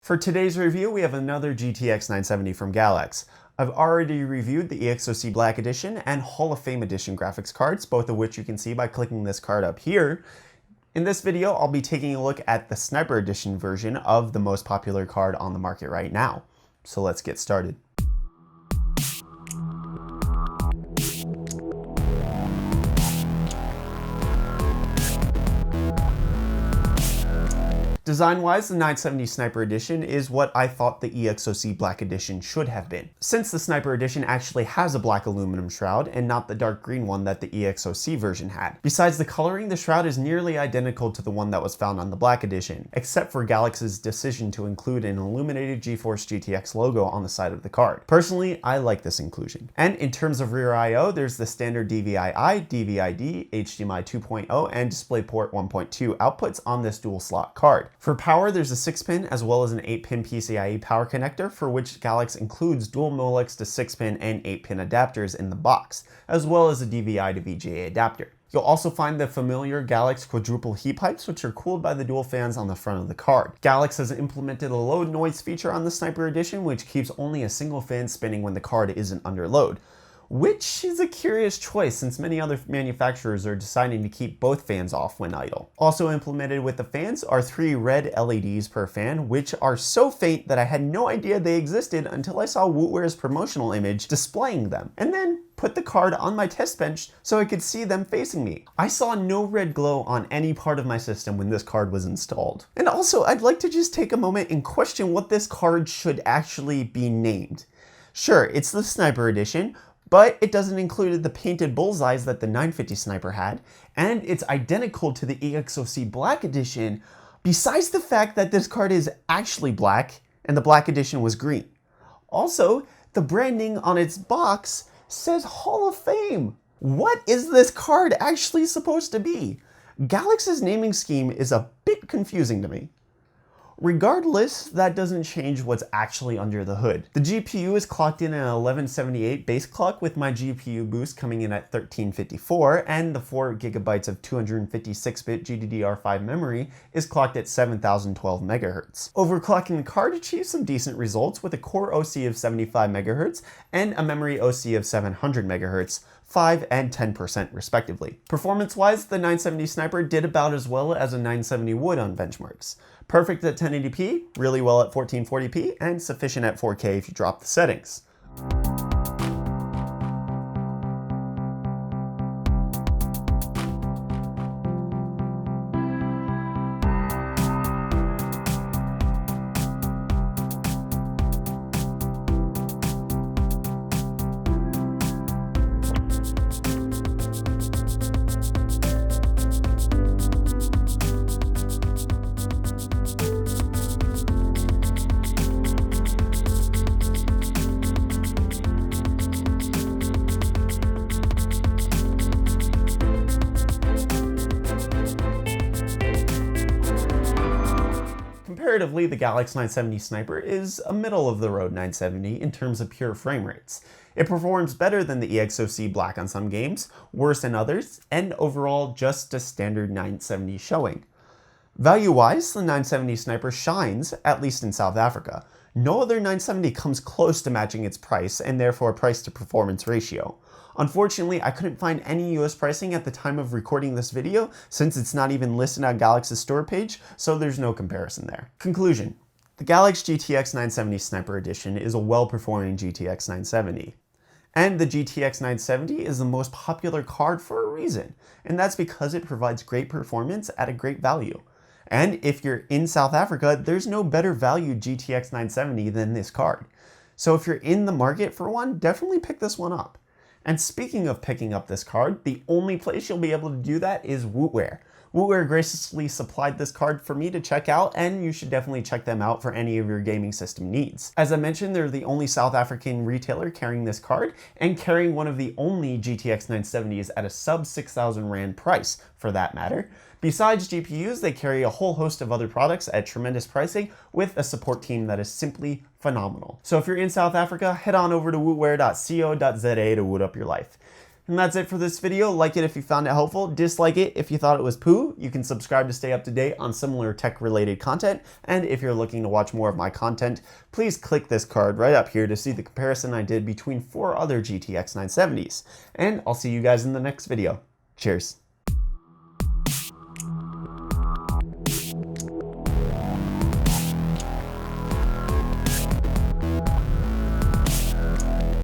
For today's review, we have another GTX 970 from Galax. I've already reviewed the EXOC Black Edition and Hall of Fame Edition graphics cards, both of which you can see by clicking this card up here. In this video, I'll be taking a look at the Sniper Edition version of the most popular card on the market right now. So let's get started. Design-wise, the 970 Sniper Edition is what I thought the EXOC Black Edition should have been, since the Sniper Edition actually has a black aluminum shroud and not the dark green one that the EXOC version had. Besides the coloring, the shroud is nearly identical to the one that was found on the Black Edition, except for Galax's decision to include an illuminated GeForce GTX logo on the side of the card. Personally, I like this inclusion. And in terms of rear I/O, there's the standard DVI-I, DVI-D, HDMI 2.0, and DisplayPort 1.2 outputs on this dual slot card. For power, there's a 6-pin as well as an 8-pin PCIe power connector, for which Galax includes dual Molex to 6-pin and 8-pin adapters in the box, as well as a DVI to VGA adapter. You'll also find the familiar Galax quadruple heat pipes, which are cooled by the dual fans on the front of the card. Galax has implemented a low noise feature on the Sniper Edition, which keeps only a single fan spinning when the card isn't under load, which is a curious choice since many other manufacturers are deciding to keep both fans off when idle. Also implemented with the fans are 3 red LEDs per fan, which are so faint that I had no idea they existed until I saw Wootware's promotional image displaying them, and then put the card on my test bench so I could see them facing me. I saw no red glow on any part of my system when this card was installed. And also, I'd like to just take a moment and question what this card should actually be named. Sure, it's the Sniper Edition, but it doesn't include the painted bullseyes that the 950 Sniper had, and it's identical to the EXOC Black Edition, besides the fact that this card is actually black, and the Black Edition was green. Also, the branding on its box says Hall of Fame. What is this card actually supposed to be? Galax's naming scheme is a bit confusing to me. Regardless, that doesn't change what's actually under the hood. The GPU is clocked in at 1178 base clock, with my GPU boost coming in at 1354, and the 4GB of 256-bit GDDR5 memory is clocked at 7012 MHz. Overclocking the card achieves some decent results with a core OC of 75 MHz and a memory OC of 700 MHz, 5 and 10% respectively. Performance-wise, the 970 Sniper did about as well as a 970 would on benchmarks. Perfect at 1080p, really well at 1440p, and sufficient at 4K if you drop the settings. Comparatively, the Galax 970 Sniper is a middle-of-the-road 970 in terms of pure frame rates. It performs better than the EXOC Black on some games, worse in others, and overall just a standard 970 showing. Value-wise, the 970 Sniper shines, at least in South Africa. No other 970 comes close to matching its price and therefore price-to-performance ratio. Unfortunately, I couldn't find any US pricing at the time of recording this video, since it's not even listed on Galax's store page, so there's no comparison there. Conclusion: the Galax GTX 970 Sniper Edition is a well-performing GTX 970. And the GTX 970 is the most popular card for a reason, and that's because it provides great performance at a great value. And if you're in South Africa, there's no better value GTX 970 than this card. So if you're in the market for one, definitely pick this one up. And speaking of picking up this card, the only place you'll be able to do that is Wootware. Wootware graciously supplied this card for me to check out, and you should definitely check them out for any of your gaming system needs. As I mentioned, they're the only South African retailer carrying this card, and carrying one of the only GTX 970s at a sub 6,000 Rand price, for that matter. Besides GPUs, they carry a whole host of other products at tremendous pricing with a support team that is simply phenomenal. So if you're in South Africa, head on over to wootware.co.za to woot up your life. And that's it for this video. Like it if you found it helpful, dislike it if you thought it was poo. You can subscribe to stay up to date on similar tech related content. And if you're looking to watch more of my content, please click this card right up here to see the comparison I did between 4 other GTX 970s. And I'll see you guys in the next video. Cheers.